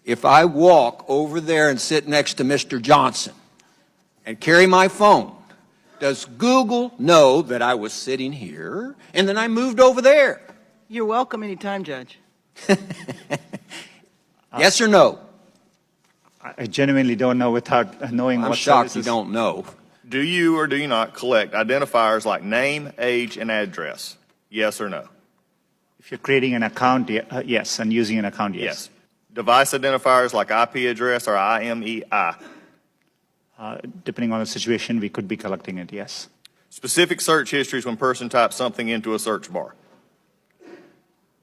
if I walk over there and sit next to Mr. Johnson and carry my phone, does Google know that I was sitting here and then I moved over there? You're welcome anytime, Judge. Yes or no? I genuinely don't know without knowing I'm what shocked services. you don't know. Do you or do you not collect identifiers like name, age, and address? Yes or no? If you're creating an account, yes, and using an account, yes. Device identifiers like IP address or IMEI? Depending on the situation, we could be collecting it, yes. Specific search histories when person types something into a search bar?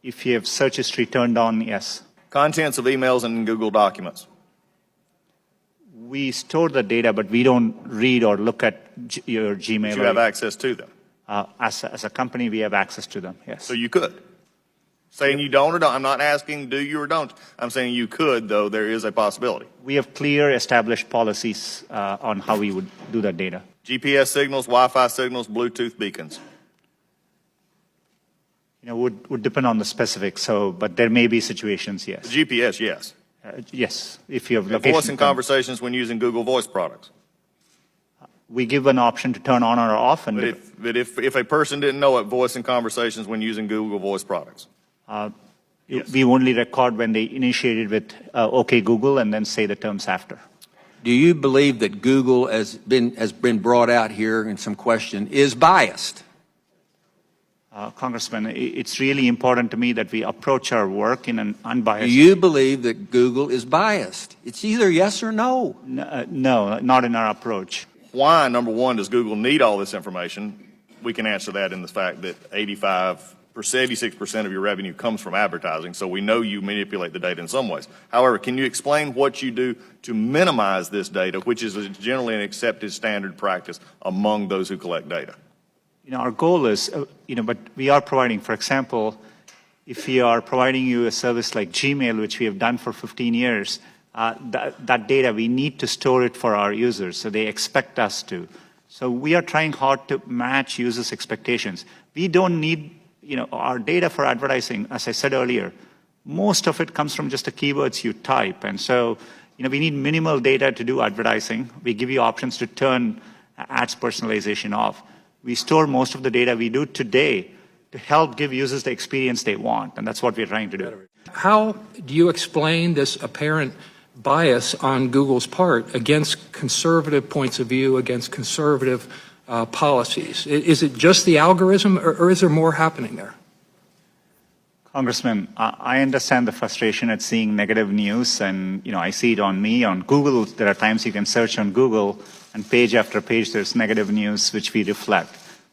If you have search history turned on, yes. Contents of emails and Google Documents? We store the data, but we don't read or look at your Gmail. But you have access to them? As a company, we have access to them, yes. So you could? Saying you don't or don't. I'm not asking do you or don't. I'm saying you could, though there is a possibility. We have clear established policies on how we would do that data. GPS signals, Wi-Fi signals, Bluetooth beacons? You know, would depend on the specifics, but there may be situations, yes. GPS, yes. Yes, if you have Voice location. and conversations when using Google Voice products? We give an option to turn on or off. And But if a person didn't know it, voice and conversations when using Google Voice products? Yes. We only record when they initiated with OK Google and then say the terms after. Do you believe that Google has been brought out here in some question is biased? Congressman, it's really important to me that we approach our work in an unbiased. Do you believe that Google is biased? It's either yes or no. No, not in our approach. Why, number one, does Google need all this information? We can answer that in the fact that 86% of your revenue comes from advertising, so we know you manipulate the data in some ways. However, can you explain what you do to minimize this data, which is generally an accepted standard practice among those who collect data? You know, our goal is, but we are providing, for example, if we are providing you a service like Gmail, which we have done for 15 years, that data, we need to store it for our users, so they expect us to. So we are trying hard to match users' expectations. We don't need, our data for advertising, as I said earlier, most of it comes from just the keywords you type. And so, we need minimal data to do advertising. We give you options to turn ads personalization off. We store most of the data we do today to help give users the experience they want, and that's what we're trying to do. How do you explain this apparent bias on Google's part against conservative points of view, against conservative policies? Is it just the algorithm, or is there more happening there? Congressman, I understand the frustration at seeing negative news, and I see it on me. On Google, there are times you can search on Google, and page after page there's negative news which we reflect.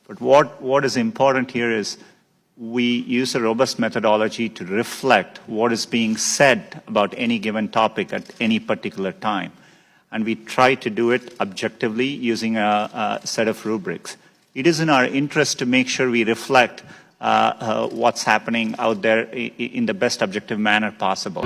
But what is important here is we use a robust methodology to reflect what is being said about any given topic at any particular time. And we try to do it objectively using a set of rubrics. It is in our interest to make sure we reflect what's happening out there in the best objective manner possible.